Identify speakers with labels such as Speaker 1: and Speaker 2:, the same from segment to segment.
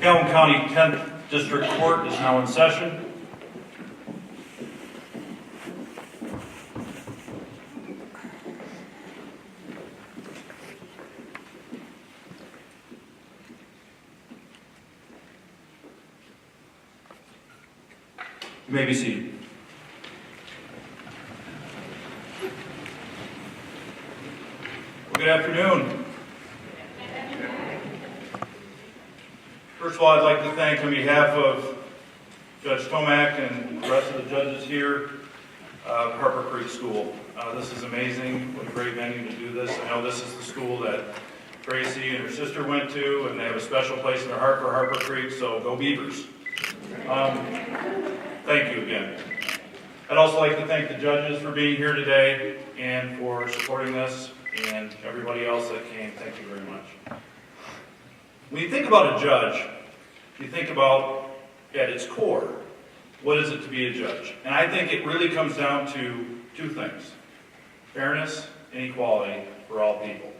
Speaker 1: Calhoun County 10th District Court is now in session. You may be seated. Well, good afternoon. First of all, I'd like to thank, on behalf of Judge Tomak and the rest of the judges here, Harper Creek School. This is amazing. What a great venue to do this. I know this is the school that Tracie and her sister went to, and they have a special place in their heart for Harper Creek, so go Beavers. Thank you again. I'd also like to thank the judges for being here today and for supporting this, and everybody else that came. Thank you very much. When you think about a judge, you think about, at its core, what is it to be a judge? And I think it really comes down to two things: fairness and equality for all people.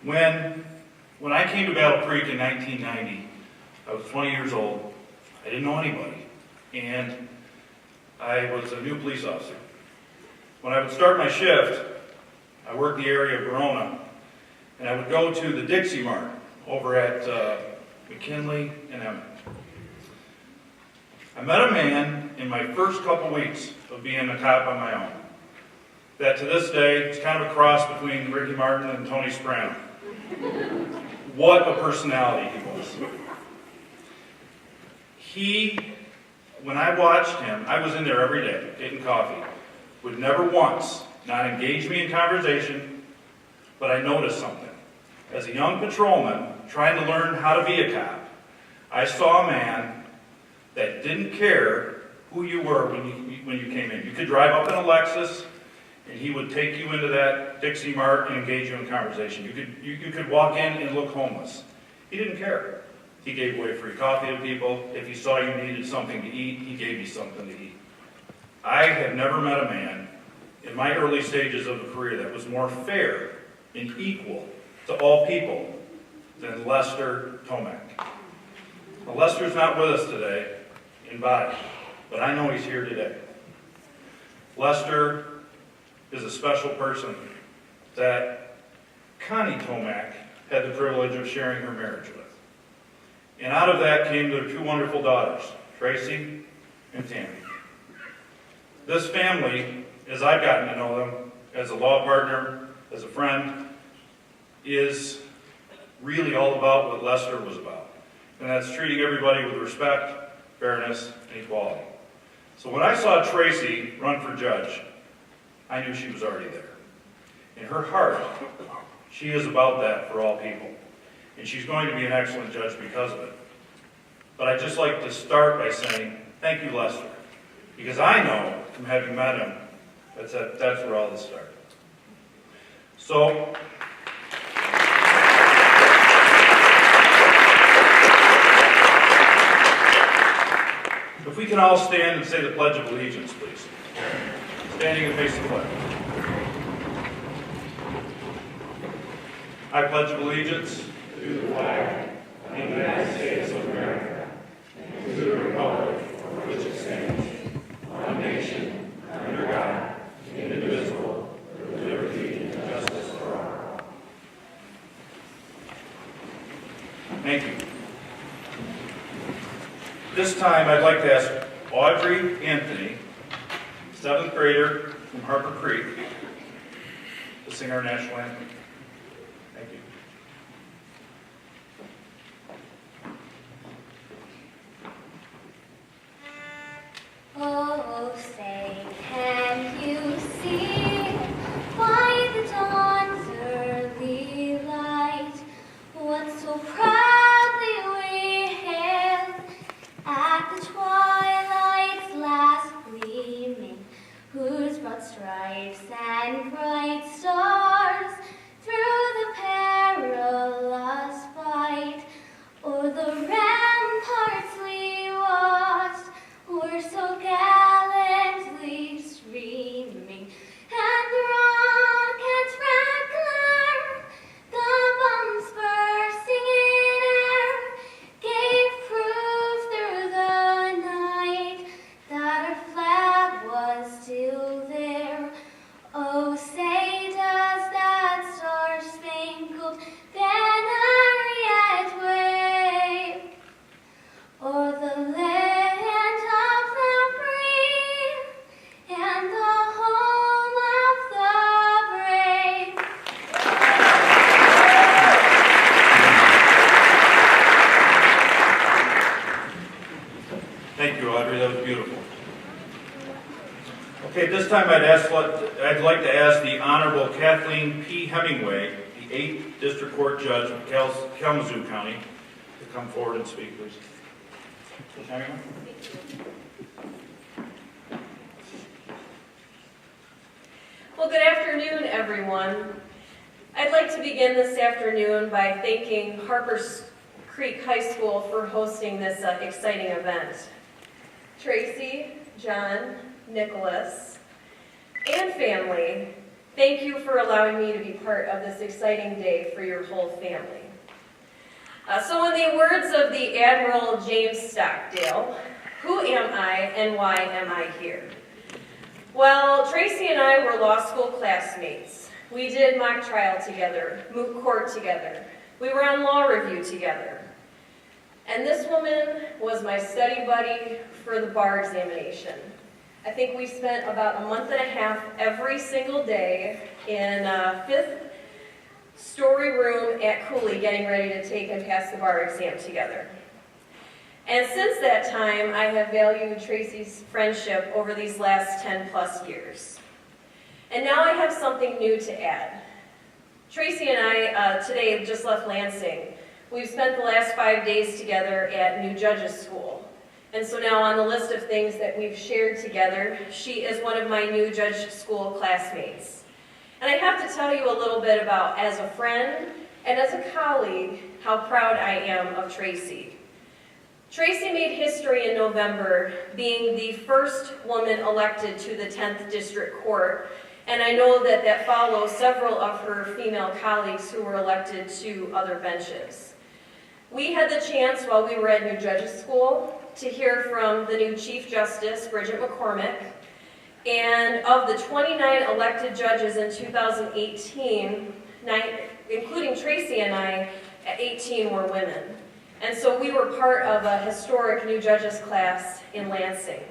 Speaker 1: When I came to Battle Creek in 1990, I was 20 years old. I didn't know anybody, and I was a new police officer. When I would start my shift, I worked the area of Verona, and I would go to the Dixie Mart over at McKinley and Emmett. I met a man in my first couple weeks of being a cop on my own that to this day is kind of a cross between Ricky Martin and Tony Soprano. What a personality he was. When I watched him, I was in there every day getting coffee, would never once not engage me in conversation, but I noticed something. As a young patrolman trying to learn how to be a cop, I saw a man that didn't care who you were when you came in. You could drive up in a Lexus, and he would take you into that Dixie Mart and engage you in conversation. You could walk in and look homeless. He didn't care. He gave away free coffee to people. If he saw you needed something to eat, he gave you something to eat. I have never met a man in my early stages of a career that was more fair and equal to all people than Lester Tomak. Now, Lester's not with us today in body, but I know he's here today. Lester is a special person that Connie Tomak had the privilege of sharing her marriage with. And out of that came their two wonderful daughters, Tracie and Tammy. This family, as I've gotten to know them, as a law partner, as a friend, is really all about what Lester was about. And that's treating everybody with respect, fairness, and equality. So when I saw Tracie run for judge, I knew she was already there. In her heart, she is about that for all people. And she's going to be an excellent judge because of it. But I'd just like to start by saying, thank you, Lester. Because I know, from having met him, that's where all this started. So, if we can all stand and say the Pledge of Allegiance, please. Standing and face the flag. I pledge allegiance to the flag of the United States of America and to the republic for which it stands, one nation, under God, indivisible, with liberty and justice for all. Thank you. This time I'd like to ask Audrey Anthony, 7th grader from Harper Creek, to sing our national anthem. Thank you.
Speaker 2: Oh, say, can you see by the dawn's early light what so proudly we hailed at the twilight's last gleaming, whose broad stripes and bright stars through the perilous fight o'er the ramparts we watched were so gallantly streaming, and the rockets crackling, the bombs bursting in air,
Speaker 1: Thank you, Audrey. That was beautiful. Okay, this time I'd like to ask the Honorable Kathleen P. Hemingway, the 8th District Court Judge of Kalamazoo County, to come forward and speak, please. Ms. Hemingway?
Speaker 3: Well, good afternoon, everyone. I'd like to begin this afternoon by thanking Harper Creek High School for hosting this exciting event. Tracie, John, Nicholas, and family, thank you for allowing me to be part of this exciting day for your whole family. So in the words of the Admiral James Stockdale, who am I and why am I here? Well, Tracie and I were law school classmates. We did mock trial together, moot court together. We were on law review together. And this woman was my study buddy for the bar examination. I think we spent about a month and a half every single day in a 5th story room at Cooley getting ready to take and pass the bar exam together. And since that time, I have valued Tracie's friendship over these last 10 plus years. And now I have something new to add. Tracie and I today just left Lansing. We've spent the last 5 days together at New Judges School. And so now on the list of things that we've shared together, she is one of my New Judge School classmates. And I have to tell you a little bit about, as a friend and as a colleague, how proud I am of Tracie. Tracie made history in November, being the first woman elected to the 10th District Court, and I know that follows several of her female colleagues who were elected to other benches. We had the chance while we were at New Judges School to hear from the new Chief Justice, Bridget McCormick, and of the 29 elected judges in 2018, including Tracie and I, 18 were women. And so we were part of a historic New Judges class in Lansing.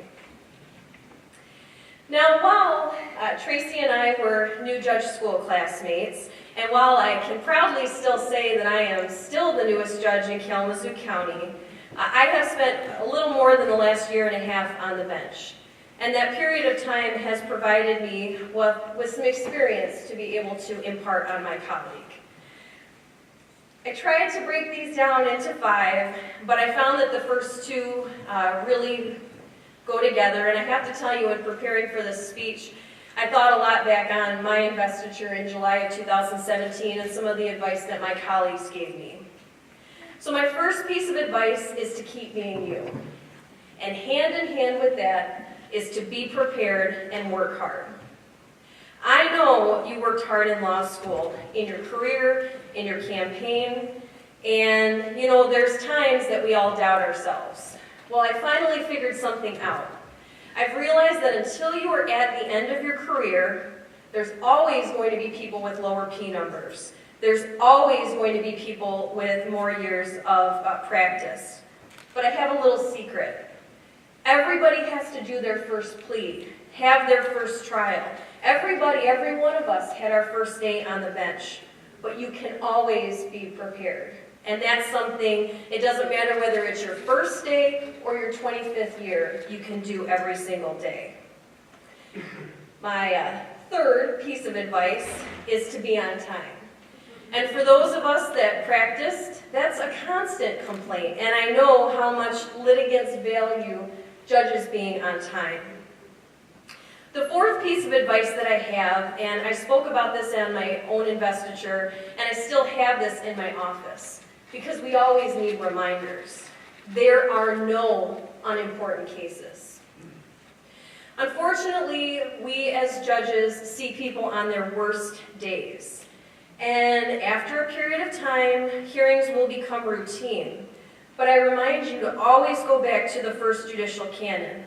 Speaker 3: Now, while Tracie and I were New Judge School classmates, and while I can proudly still say that I am still the newest judge in Kalamazoo County, I have spent a little more than the last year and a half on the bench. And that period of time has provided me with some experience to be able to impart on my colleague. I tried to break these down into 5, but I found that the first 2 really go together. And I have to tell you, in preparing for this speech, I thought a lot back on my investiture in July of 2017 and some of the advice that my colleagues gave me. So my first piece of advice is to keep being you. And hand in hand with that is to be prepared and work hard. I know you worked hard in law school, in your career, in your campaign, and you know, there's times that we all doubt ourselves. Well, I finally figured something out. I've realized that until you are at the end of your career, there's always going to be people with lower P numbers. There's always going to be people with more years of practice. But I have a little secret. Everybody has to do their first plea, have their first trial. Everybody, every one of us had our first day on the bench, but you can always be prepared. And that's something, it doesn't matter whether it's your first day or your 25th year, you can do every single day. My third piece of advice is to be on time. And for those of us that practiced, that's a constant complaint. And I know how much litigants value judges being on time. The fourth piece of advice that I have, and I spoke about this on my own investiture, and I still have this in my office, because we always need reminders. There are no unimportant cases. Unfortunately, we as judges see people on their worst days. And after a period of time, hearings will become routine. But I remind you to always go back to the first judicial canon.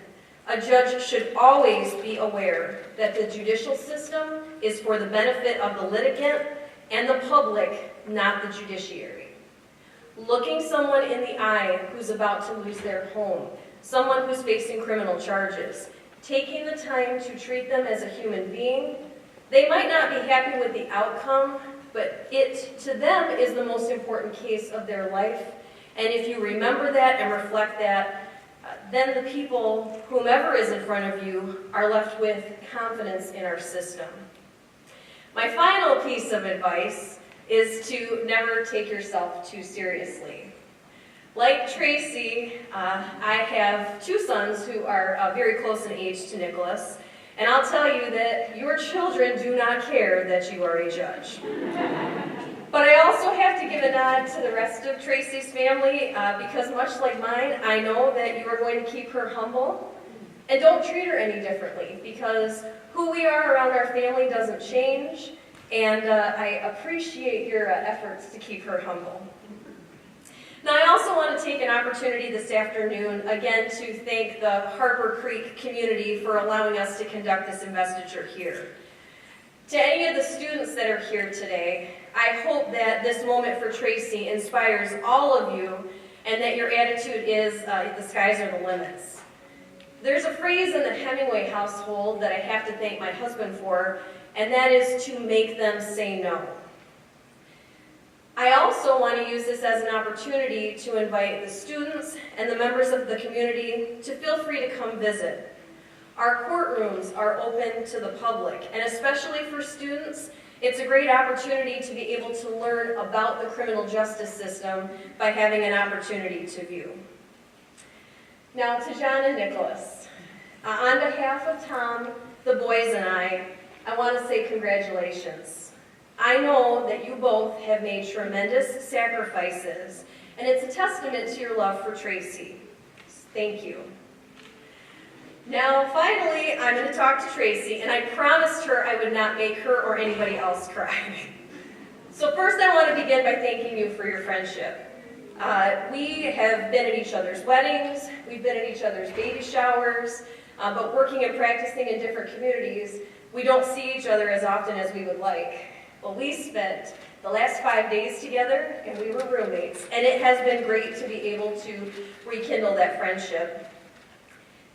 Speaker 3: A judge should always be aware that the judicial system is for the benefit of the litigant and the public, not the judiciary. Looking someone in the eye who's about to lose their home, someone who's facing criminal charges, taking the time to treat them as a human being, they might not be happy with the outcome, but it, to them, is the most important case of their life. And if you remember that and reflect that, then the people, whomever is in front of you, are left with confidence in our system. My final piece of advice is to never take yourself too seriously. Like Tracie, I have two sons who are very close in age to Nicholas, and I'll tell you that your children do not care that you are a judge. But I also have to give a nod to the rest of Tracie's family, because much like mine, I know that you are going to keep her humble, and don't treat her any differently, because who we are around our family doesn't change, and I appreciate your efforts to keep her humble. Now, I also want to take an opportunity this afternoon, again, to thank the Harper Creek community for allowing us to conduct this investiture here. To any of the students that are here today, I hope that this moment for Tracie inspires all of you, and that your attitude is, the skies are the limits. There's a phrase in the Hemingway household that I have to thank my husband for, and that is to make them say no. I also want to use this as an opportunity to invite the students and the members of the community to feel free to come visit. Our courtrooms are open to the public, and especially for students, it's a great opportunity to be able to learn about the criminal justice system by having an opportunity to view. Now to John and Nicholas. On behalf of Tom, the boys, and I want to say congratulations. I know that you both have made tremendous sacrifices, and it's a testament to your love for Tracie. Thank you. Now, finally, I'm going to talk to Tracie, and I promised her I would not make her or anybody else cry. So first, I want to begin by thanking you for your friendship. We have been at each other's weddings, we've been at each other's baby showers, but working and practicing in different communities, we don't see each other as often as we would like. Well, we spent the last 5 days together, and we were roommates, and it has been great to be able to rekindle that friendship.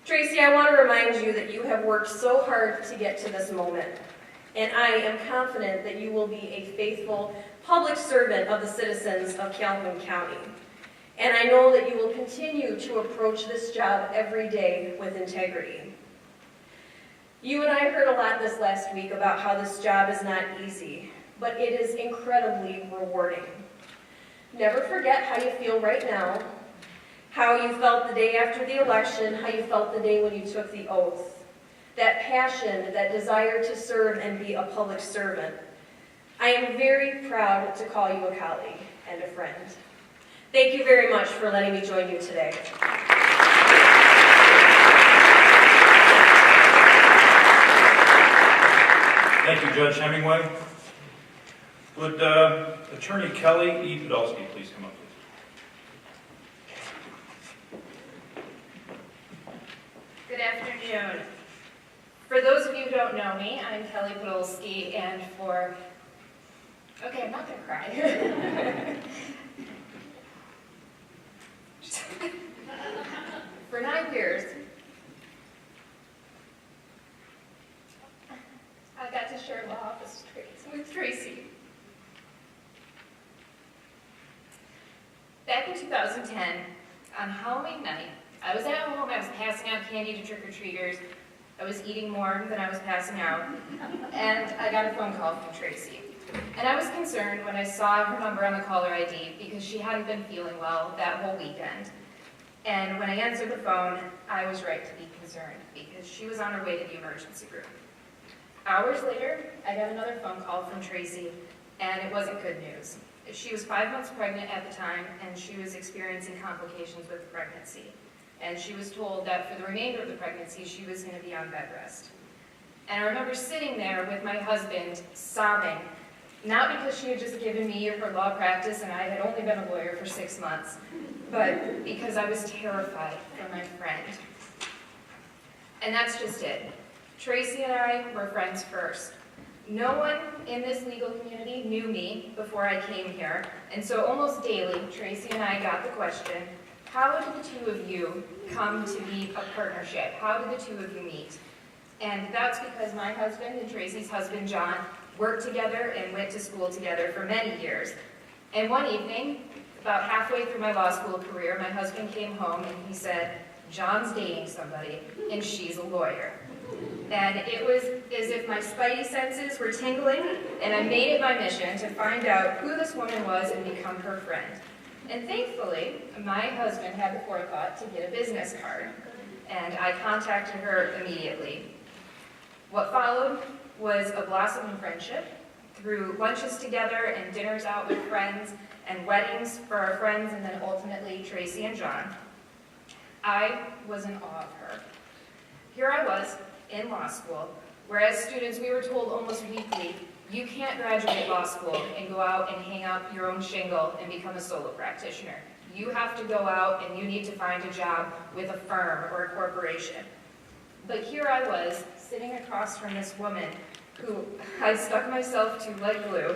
Speaker 3: Tracie, I want to remind you that you have worked so hard to get to this moment, and I am confident that you will be a faithful public servant of the citizens of Calhoun County. And I know that you will continue to approach this job every day with integrity. You and I heard a lot this last week about how this job is not easy, but it is incredibly rewarding. Never forget how you feel right now, how you felt the day after the election, how you felt the day when you took the oath. That passion, that desire to serve and be a public servant. I am very proud to call you a colleague and a friend. Thank you very much for letting me join you today.
Speaker 1: Thank you, Judge Hemingway. Would Attorney Kelly E. Podolsky please come up, please?
Speaker 4: Good afternoon. For those of you who don't know me, I'm Kelly Podolsky, and okay, I'm not gonna cry. For 9 years, I got to share law office with Tracie. Back in 2010, on Halloween night, I was at home, I was passing out candy to trick-or-treaters, I was eating more than I was passing out, and I got a phone call from Tracie. And I was concerned when I saw her number on the caller ID because she hadn't been feeling well that whole weekend. And when I answered the phone, I was right to be concerned because she was on her way to the emergency room. Hours later, I got another phone call from Tracie, and it wasn't good news. She was 5 months pregnant at the time, and she was experiencing complications with the pregnancy. And she was told that for the remainder of the pregnancy, she was going to be on bed rest. And I remember sitting there with my husband, sobbing, not because she had just given me her law practice and I had only been a lawyer for 6 months, but because I was terrified for my friend. And that's just it. Tracie and I were friends first. No one in this legal community knew me before I came here, and so almost daily, Tracie and I got the question, how did the two of you come to be a partnership? How did the two of you meet? And that's because my husband and Tracie's husband, John, worked together and went to school together for many years. And one evening, about halfway through my law school career, my husband came home and he said, John's dating somebody, and she's a lawyer. And it was as if my spidey senses were tingling, and I made it my mission to find out who this woman was and become her friend. And thankfully, my husband had the forethought to get a business card, and I contacted her immediately. What followed was a blossoming friendship through lunches together and dinners out with friends and weddings for our friends, and then ultimately Tracie and John. I was in awe of her. Here I was in law school, where as students we were told almost weekly, you can't graduate law school and go out and hang up your own shingle and become a solo practitioner. You have to go out and you need to find a job with a firm or a corporation. But here I was, sitting across from this woman who I stuck myself to like glue,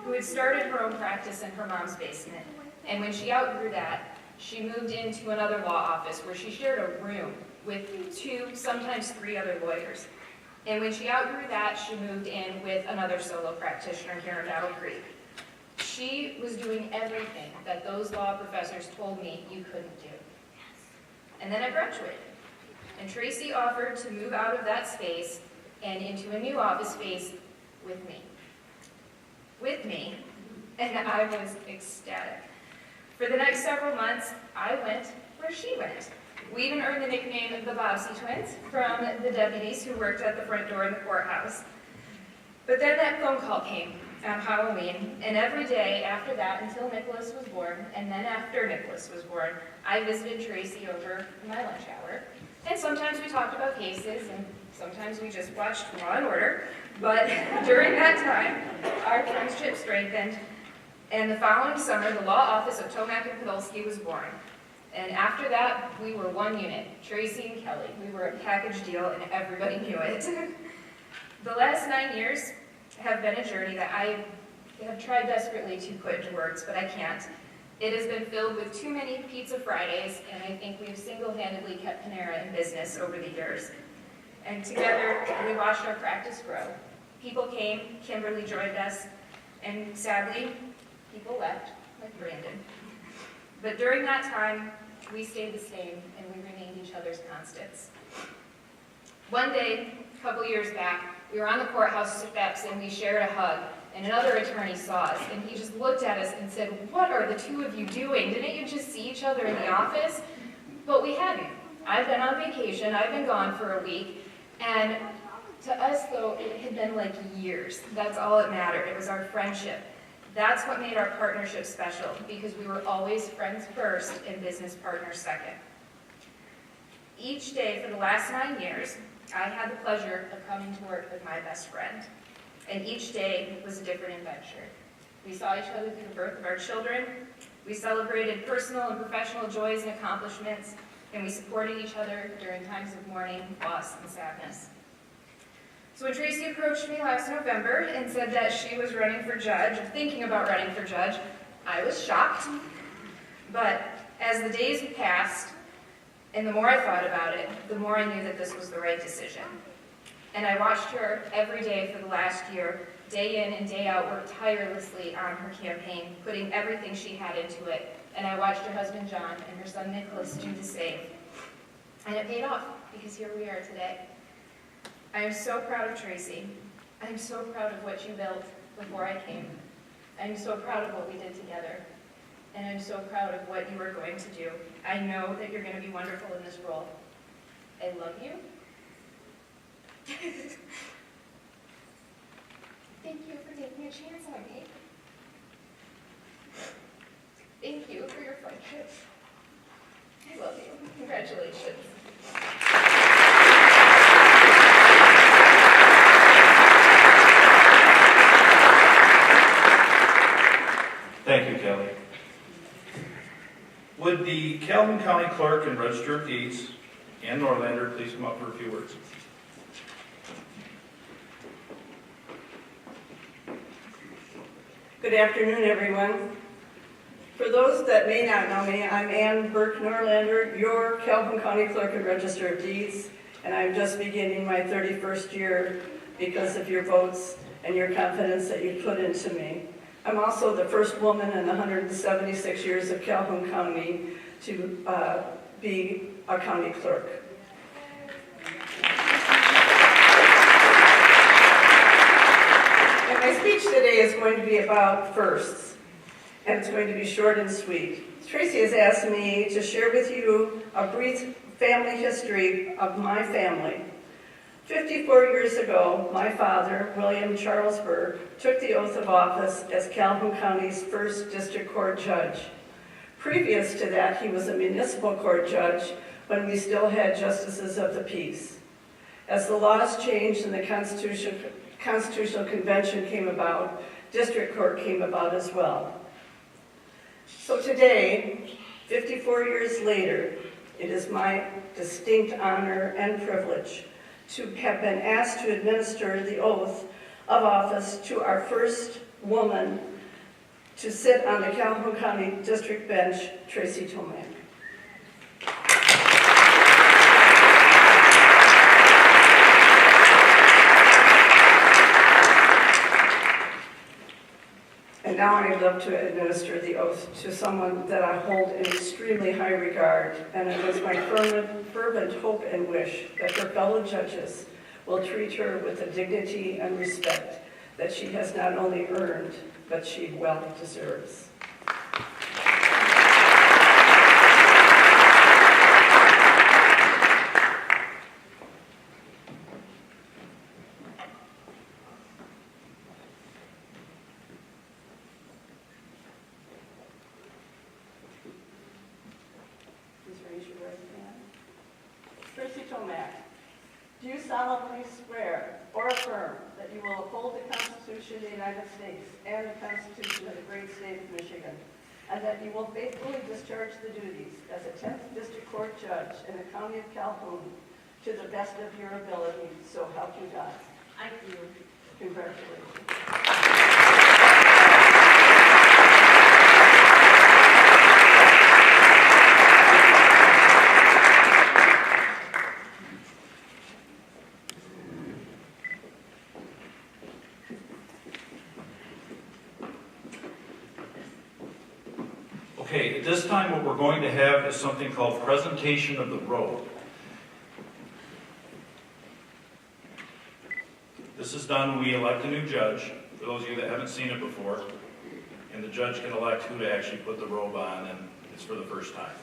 Speaker 4: who had started her own practice in her mom's basement. And when she outgrew that, she moved into another law office where she shared a room with 2, sometimes 3 other lawyers. And when she outgrew that, she moved in with another solo practitioner here in Battle Creek. She was doing everything that those law professors told me you couldn't do. And then I graduated. And Tracie offered to move out of that space and into a new office space with me. With me. And I was ecstatic. For the next several months, I went where she went. We even earned the nickname of the Bobbsey twins from the deputies who worked at the front door in the courthouse. But then that phone call came on Halloween, and every day after that until Nicholas was born, and then after Nicholas was born, I visited Tracie over my lunch hour. And sometimes we talked about cases, and sometimes we just watched Law and Order. But during that time, our friendship strengthened, and the following summer, the law office of Tomak and Podolsky was born. And after that, we were one unit, Tracie and Kelly. We were a package deal, and everybody knew it. The last 9 years have been a journey that I have tried desperately to put into words, but I can't. It has been filled with too many Pizza Fridays, and I think we've single-handedly kept Panera in business over the years. And together, we watched our practice grow. People came, Kimberly joined us, and sadly, people left, like Brandon. But during that time, we stayed the same, and we remained each other's constants. One day, a couple years back, we were on the courthouse steps, and we shared a hug, and another attorney saw us, and he just looked at us and said, "What are the two of you doing? Didn't you just see each other in the office?" But we hadn't. I've been on vacation, I've been gone for a week, and to us, though, it had been like years. That's all that mattered. It was our friendship. That's what made our partnership special, because we were always friends first and business partners second. Each day for the last 9 years, I had the pleasure of coming to work with my best friend. And each day was a different adventure. We saw each other through the birth of our children, we celebrated personal and professional joys and accomplishments, and we supported each other during times of mourning, loss, and sadness. So when Tracie approached me last November and said that she was running for judge, or thinking about running for judge, I was shocked. But as the days passed, and the more I thought about it, the more I knew that this was the right decision. And I watched her every day for the last year, day in and day out, work tirelessly on her campaign, putting everything she had into it. And I watched her husband John and her son Nicholas do the same. And it paid off, because here we are today. I am so proud of Tracie. I am so proud of what you built before I came. I am so proud of what we did together. And I'm so proud of what you are going to do. I know that you're going to be wonderful in this role. I love you. Thank you for taking a chance on me. Thank you for your friendship. I love you. Congratulations.
Speaker 1: Thank you, Kelly. Would the Calhoun County Clerk and Register of Deeds, Ann Norlander, please come up for a few words?
Speaker 5: Good afternoon, everyone. For those that may not know me, I'm Ann Burke Norlander, your Calhoun County Clerk and Register of Deeds, and I'm just beginning my 31st year because of your votes and your confidence that you put into me. I'm also the first woman in 176 years of Calhoun County to be a county clerk. And my speech today is going to be about firsts, and it's going to be short and sweet. Tracie has asked me to share with you a brief family history of my family. 54 years ago, my father, William Charles Burke, took the oath of office as Calhoun County's first district court judge. Previous to that, he was a municipal court judge when we still had justices of the peace. As the laws changed and the Constitutional Convention came about, district court came about as well. So today, 54 years later, it is my distinct honor and privilege to have been asked to administer the oath of office to our first woman to sit on the Calhoun County District Bench, Tracie Tomak. And now I love to administer the oath to someone that I hold in extremely high regard, and it is my fervent hope and wish that her fellow judges will treat her with the dignity and respect that she has not only earned, but she well deserves. Tracie Tomak, do you solemnly swear or affirm that you will uphold the Constitution of the United States and the Constitution of the great state of Michigan, and that you will faithfully discharge the duties as a 10th District Court Judge in the County of Calhoun to the best of your ability, so help you God?
Speaker 4: I do.
Speaker 5: Congratulations.
Speaker 1: Okay, at this time what we're going to have is something called presentation of the robe. This is done when we elect a new judge, for those of you that haven't seen it before, and the judge can elect who to actually put the robe on, and it's for the first time.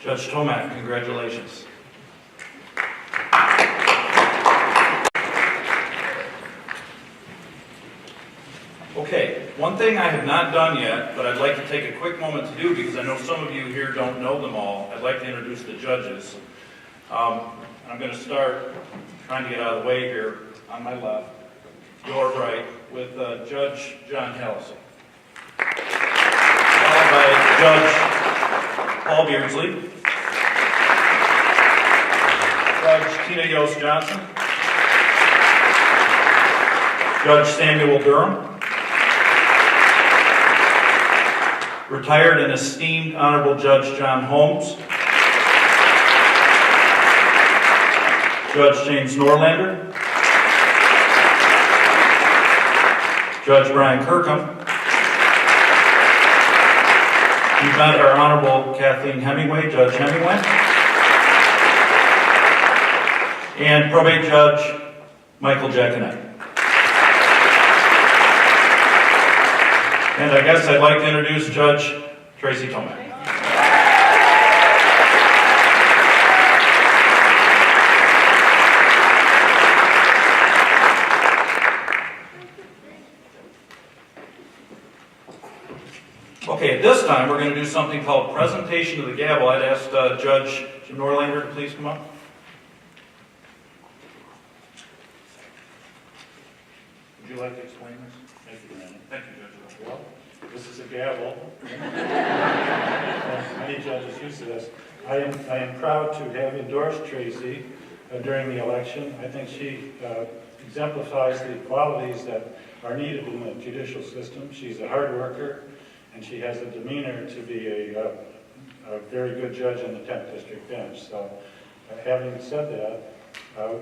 Speaker 1: Judge Tomak, congratulations. Okay, one thing I have not done yet, but I'd like to take a quick moment to do because I know some of you here don't know them all. I'd like to introduce the judges. I'm going to start trying to get out of the way here on my left, your right, with Judge John Hellesy, followed by Judge Paul Beardsley, Judge Tina Yost Johnson, Judge Samuel Durham, retired and esteemed Honorable Judge John Holmes, Judge James Norlander, Judge Brian Kirkham. We've met our Honorable Kathleen Hemingway, Judge Hemingway, and Probate Judge Michael Jaconet. And I guess I'd like to introduce Judge Tracie Tomak. Okay, at this time we're going to do something called presentation of the gavel. I'd ask Judge Jim Norlander to please come up. Would you like to explain this?
Speaker 6: Thank you, Brandon.
Speaker 1: Thank
Speaker 6: gavel. Many judges use this. I am proud to have endorsed Tracie during the election. I think she exemplifies the qualities that are needed in the judicial system. She's a hard worker, and she has a demeanor to be a very good judge on the 10th District bench. So, having said that,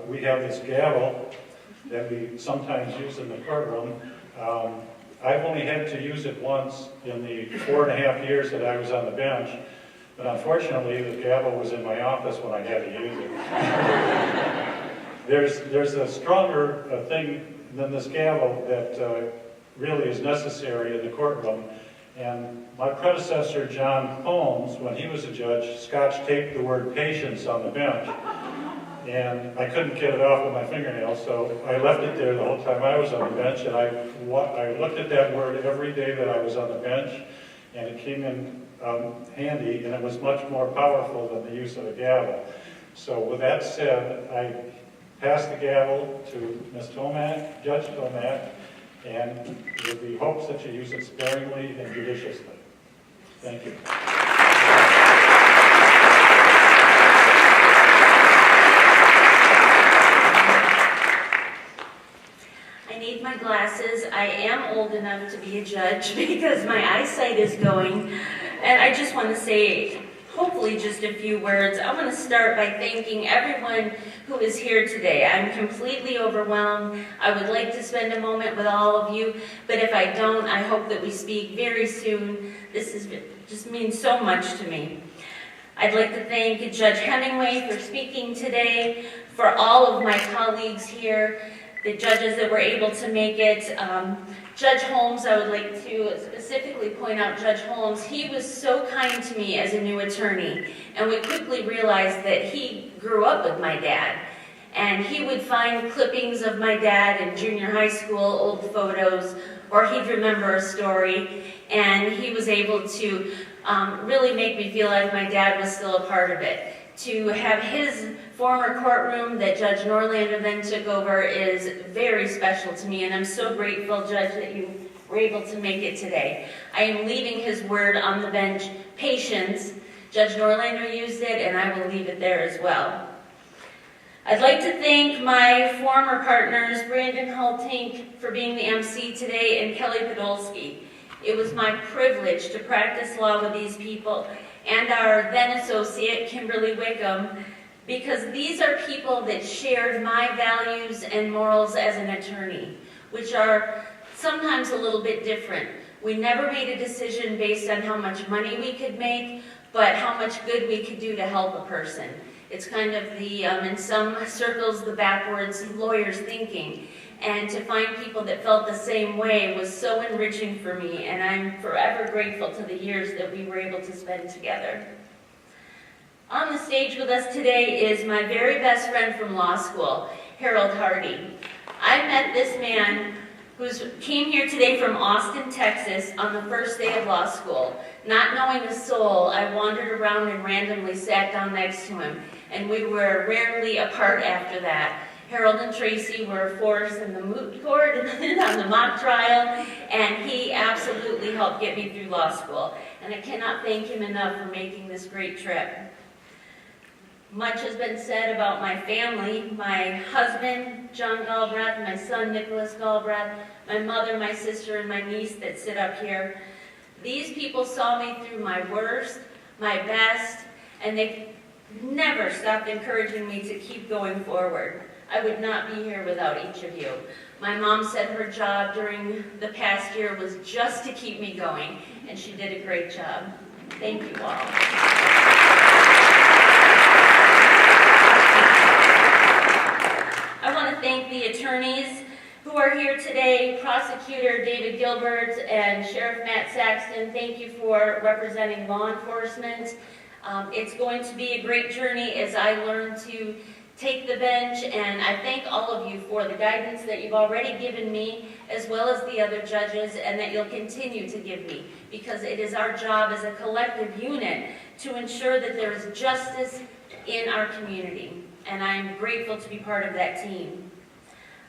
Speaker 6: we have this gavel that we sometimes use in the courtroom. I've only had to use it once in the 4.5 years that I was on the bench, but unfortunately the gavel was in my office when I had to use it. There's a stronger thing than this gavel that really is necessary in the courtroom, and my predecessor, John Holmes, when he was a judge, scotch-taped the word patience on the bench. And I couldn't get it off with my fingernails, so I left it there the whole time I was on the bench, and I looked at that word every day that I was on the bench, and it came in handy, and it was much more powerful than the use of a gavel. So with that said, I pass the gavel to Ms. Tomak, Judge Tomak, and with the hopes that you use it sparingly and judiciously. Thank you.
Speaker 7: I need my glasses. I am old enough to be a judge because my eyesight is going. And I just want to say, hopefully just a few words. I want to start by thanking everyone who is here today. I'm completely overwhelmed. I would like to spend a moment with all of you, but if I don't, I hope that we speak very soon. Just means so much to me. I'd like to thank Judge Hemingway for speaking today, for all of my colleagues here, the judges that were able to make it. Judge Holmes, I would like to specifically point out Judge Holmes. He was so kind to me as a new attorney, and we quickly realized that he grew up with my dad. And he would find clippings of my dad in junior high school, old photos, or he'd remember a story, and he was able to really make me feel like my dad was still a part of it. To have his former courtroom that Judge Norlander then took over is very special to me, and I'm so grateful, Judge, that you were able to make it today. I am leaving his word on the bench, patience. Judge Norlander used it, and I will leave it there as well. I'd like to thank my former partners, Brandon Hultink, for being the MC today, and Kelly Podolsky. It was my privilege to practice law with these people, and our then associate, Kimberly Wickham, because these are people that shared my values and morals as an attorney, which are sometimes a little bit different. We never made a decision based on how much money we could make, but how much good we could do to help a person. It's kind of the, in some circles, the backwards lawyer's thinking. And to find people that felt the same way was so enriching for me, and I'm forever grateful to the years that we were able to spend together. On the stage with us today is my very best friend from law school, Harold Hardy. I met this man who came here today from Austin, Texas on the first day of law school. Not knowing a soul, I wandered around and randomly sat down next to him, and we were rarely apart after that. Harold and Tracie were a force in the moot court and on the mock trial, and he absolutely helped get me through law school. And I cannot thank him enough for making this great trip. Much has been said about my family, my husband, John Galbraith, my son, Nicholas Galbraith, my mother, my sister, and my niece that sit up here. These people saw me through my worst, my best, and they never stopped encouraging me to keep going forward. I would not be here without each of you. My mom said her job during the past year was just to keep me going, and she did a great job. Thank you all. I want to thank the attorneys who are here today, Prosecutor David Gilbert and Sheriff Matt Saxton. Thank you for representing law enforcement. It's going to be a great journey as I learn to take the bench, and I thank all of you for the guidance that you've already given me, as well as the other judges, and that you'll continue to give me, because it is our job as a collective unit to ensure that there is justice in our community, and I'm grateful to be part of that team.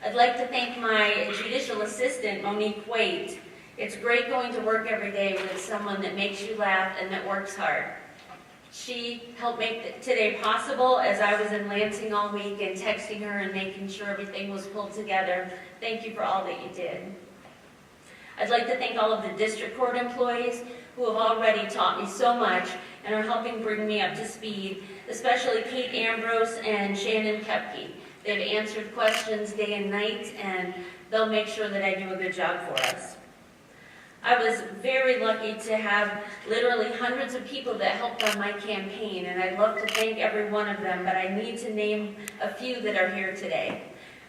Speaker 7: I'd like to thank my judicial assistant, Monique Waite. It's great going to work every day with someone that makes you laugh and that works hard. She helped make today possible as I was in Lansing all week and texting her and making sure everything was pulled together. Thank you for all that you did. I'd like to thank all of the district court employees who have already taught me so much and are helping bring me up to speed, especially Kate Ambrose and Shannon Kepke. They've answered questions day and night, and they'll make sure that I do a good job for us. I was very lucky to have literally hundreds of people that helped on my campaign, and I'd love to thank every one of them, but I need to name a few that are here today.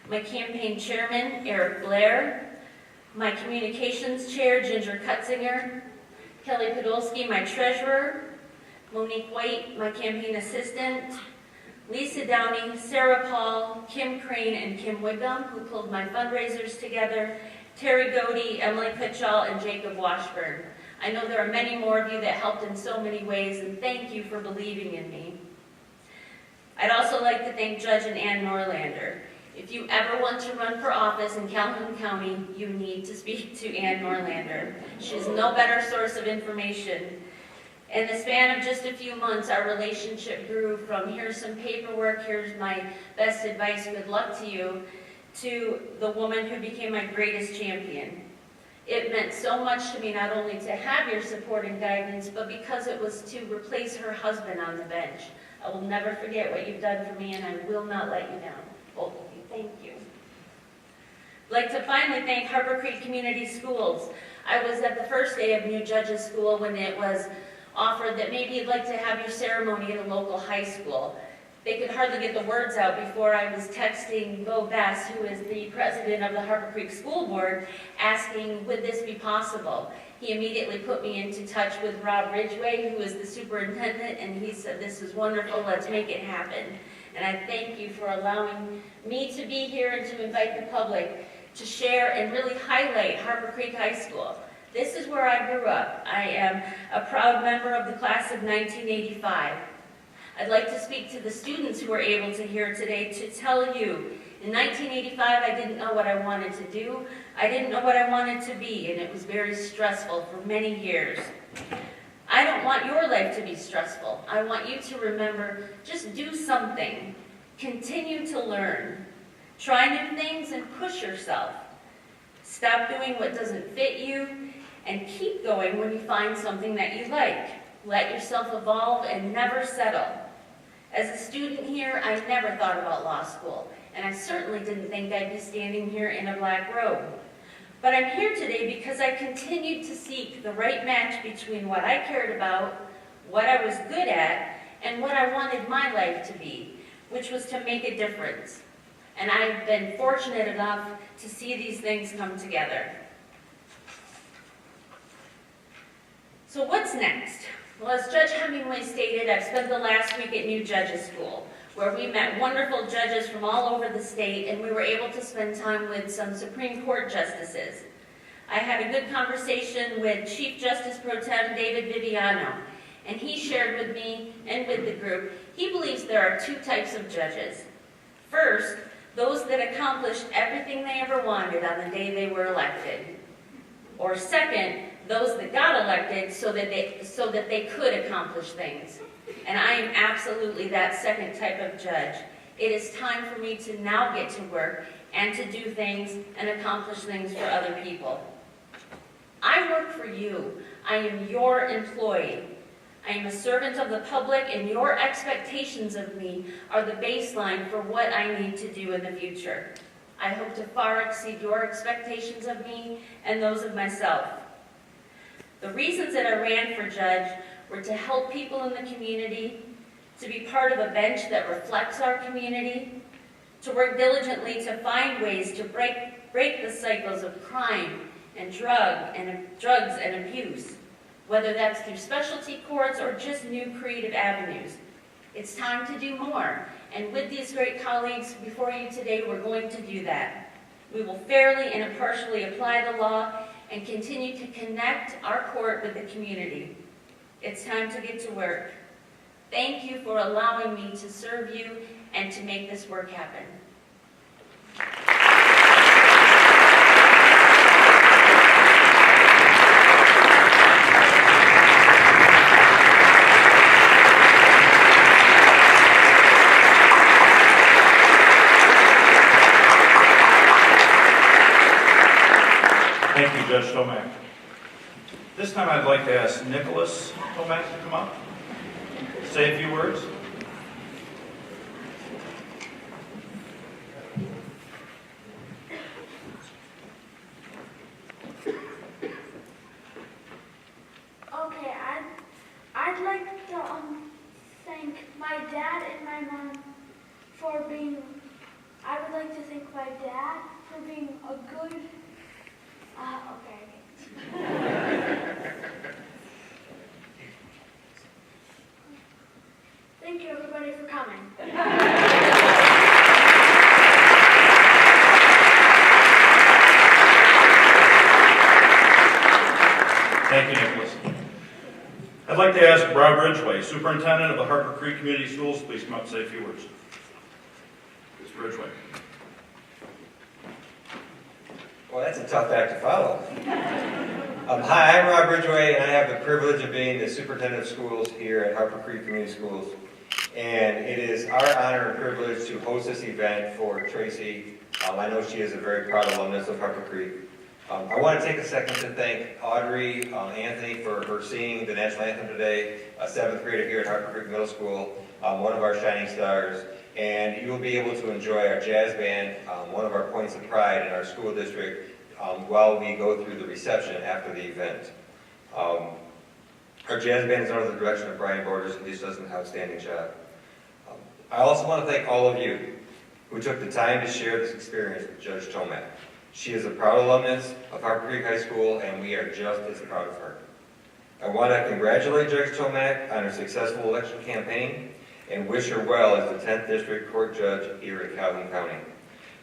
Speaker 7: My campaign chairman, Eric Blair, my communications chair, Ginger Cutzinger, Kelly Podolsky, my treasurer, Monique White, my campaign assistant, Lisa Downey, Sarah Paul, Kim Crane, and Kim Wiggum, who pulled my fundraisers together, Terry Godey, Emily Pitchall, and Jacob Washburn. I know there are many more of you that helped in so many ways, and thank you for believing in me. I'd also like to thank Judge Ann Norlander. If you ever want to run for office in Calhoun County, you need to speak to Ann Norlander. She's no better source of information. In the span of just a few months, our relationship grew from here's some paperwork, here's my best advice, good luck to you, to the woman who became my greatest champion. It meant so much to me not only to have your support and guidance, but because it was to replace her husband on the bench. I will never forget what you've done for me, and I will not let you down. Both of you, thank you. I'd like to finally thank Harper Creek Community Schools. I was at the first day of new judges school when it was offered that maybe you'd like to have your ceremony at a local high school. They could hardly get the words out before I was texting Bo Bess, who is the president of the Harper Creek School Board, asking, would this be possible? He immediately put me into touch with Rob Ridgway, who is the superintendent, and he said, this is wonderful, let's make it happen. And I thank you for allowing me to be here and to invite the public to share and really highlight Harper Creek High School. This is where I grew up. I am a proud member of the class of 1985. I'd like to speak to the students who are able to hear today to tell you, in 1985, I didn't know what I wanted to do. I didn't know what I wanted to be, and it was very stressful for many years. I don't want your life to be stressful. I want you to remember, just do something. Continue to learn. Try new things and push yourself. Stop doing what doesn't fit you, and keep going when you find something that you like. Let yourself evolve and never settle. As a student here, I never thought about law school, and I certainly didn't think I'd be standing here in a black robe. But I'm here today because I continued to seek the right match between what I cared about, what I was good at, and what I wanted my life to be, which was to make a difference. And I've been fortunate enough to see these things come together. So what's next? Well, as Judge Hemingway stated, I've spent the last week at New Judges School, where we met wonderful judges from all over the state, and we were able to spend time with some Supreme Court justices. I had a good conversation with Chief Justice Pro Tem David Viviano, and he shared with me and with the group, he believes there are two types of judges. First, those that accomplished everything they ever wanted on the day they were elected. Or second, those that got elected so that they could accomplish things. And I am absolutely that second type of judge. It is time for me to now get to work and to do things and accomplish things for other people. I work for you. I am your employee. I am a servant of the public, and your expectations of me are the baseline for what I need to do in the future. I hope to far exceed your expectations of me and those of myself. The reasons that I ran for judge were to help people in the community, to be part of a bench that reflects our community, to work diligently to find ways to break the cycles of crime and drugs and abuse, whether that's through specialty courts or just new creative avenues. It's time to do more, and with these great colleagues before you today, we're going to do that. We will fairly and impartially apply the law and continue to connect our court with the community. It's time to get to work. Thank you for allowing me to serve you and to make this work happen.
Speaker 1: like to ask Nicholas Tomak to come up, say a few words.
Speaker 8: Okay, I'd like to thank my dad and my mom for being. I would like to thank my dad for being a good. Okay. Thank you, everybody, for coming.
Speaker 1: Thank you, Nicholas. I'd like to ask Rob Ridgway, Superintendent of the Harper Creek Community Schools, please come up and say a few words. Mr. Ridgway.
Speaker 9: Well, that's a tough act to follow. Hi, I'm Rob Ridgway, and I have the privilege of being the Superintendent of Schools here at Harper Creek Community Schools. And it is our honor and privilege to host this event for Tracie. I know she is a very proud alumnus of Harper Creek. I want to take a second to thank Audrey Anthony for her singing the national anthem today, a 7th grader here at Harper Creek Middle School, one of our shining stars. And you will be able to enjoy our jazz band, one of our points of pride in our school district, while we go through the reception after the event. Our jazz band is under the direction of Brian Borders, and he just does an outstanding job. I also want to thank all of you who took the time to share this experience with Judge Tomak. She is a proud alumnus of Harper Creek High School, and we are just as proud of her. I want to congratulate Judge Tomak on her successful election campaign and wish her well as the 10th District Court Judge here in Calhoun County.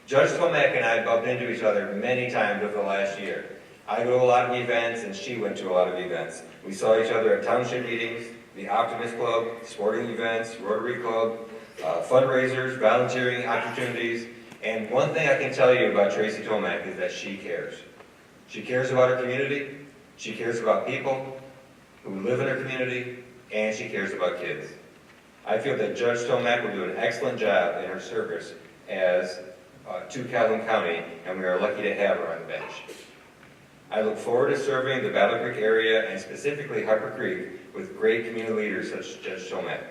Speaker 9: Judge Tomak and I bumped into each other many times over the last year. I go to a lot of events, and she went to a lot of events. We saw each other at township meetings, the Optimist Club, sporting events, Rotary Club, fundraisers, volunteering opportunities. And one thing I can tell you about Tracie Tomak is that she cares. She cares about her community, she cares about people who live in her community, and she cares about kids. I feel that Judge Tomak will do an excellent job in her service as to Calhoun County, and we are lucky to have her on the bench. I look forward to serving the Battle Creek area, and specifically Harper Creek, with great community leaders such as Judge Tomak.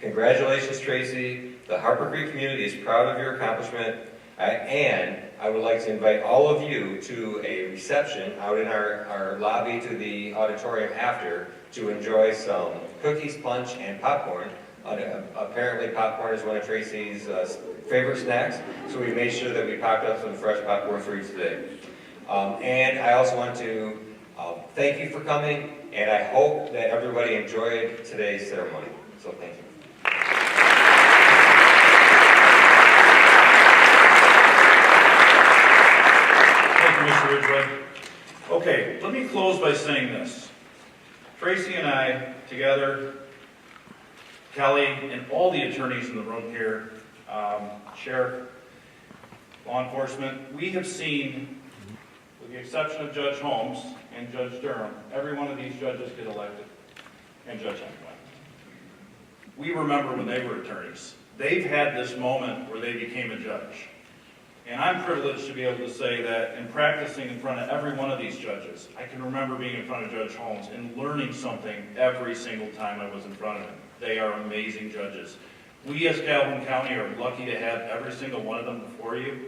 Speaker 9: Congratulations, Tracie. The Harper Creek community is proud of your accomplishment, and I would like to invite all of you to a reception out in our lobby to the auditorium after to enjoy some cookies, punch, and popcorn. Apparently popcorn is one of Tracie's favorite snacks, so we made sure that we packed up some fresh popcorn for you today. And I also want to thank you for coming, and I hope that everybody enjoyed today's ceremony. So thank you.
Speaker 1: Thank you, Mr. Ridgway. Okay, let me close by saying this. Tracie and I, together, Kelly, and all the attorneys in the room here, sheriff, law enforcement, we have seen, with the exception of Judge Holmes and Judge Durham, every one of these judges get elected, and Judge Henry. We remember when they were attorneys. They've had this moment where they became a judge. And I'm privileged to be able to say that in practicing in front of every one of these judges, I can remember being in front of Judge Holmes and learning something every single time I was in front of him. They are amazing judges. We as Calhoun County are lucky to have every single one of them before you.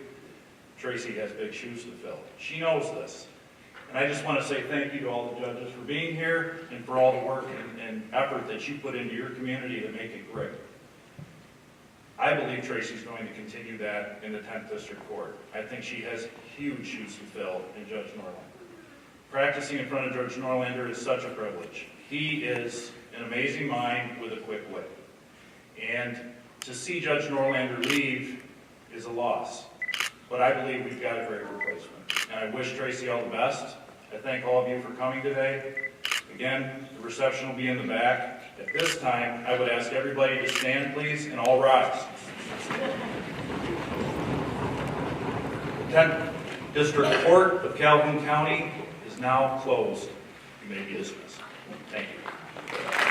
Speaker 1: Tracie has big shoes to fill. She knows this. And I just want to say thank you to all the judges for being here and for all the work and effort that you put into your community to make it great. I believe Tracie's going to continue that in the 10th District Court. I think she has huge shoes to fill in Judge Norlander. Practicing in front of Judge Norlander is such a privilege. He is an amazing mind with a quick wit. And to see Judge Norlander leave is a loss. But I believe we've got a great replacement. And I wish Tracie all the best. I thank all of you for coming today. Again, the reception will be in the back. At this time, I would ask everybody to stand, please, and all rise. The 10th District Court of Calhoun County is now closed. You may be dismissed. Thank you.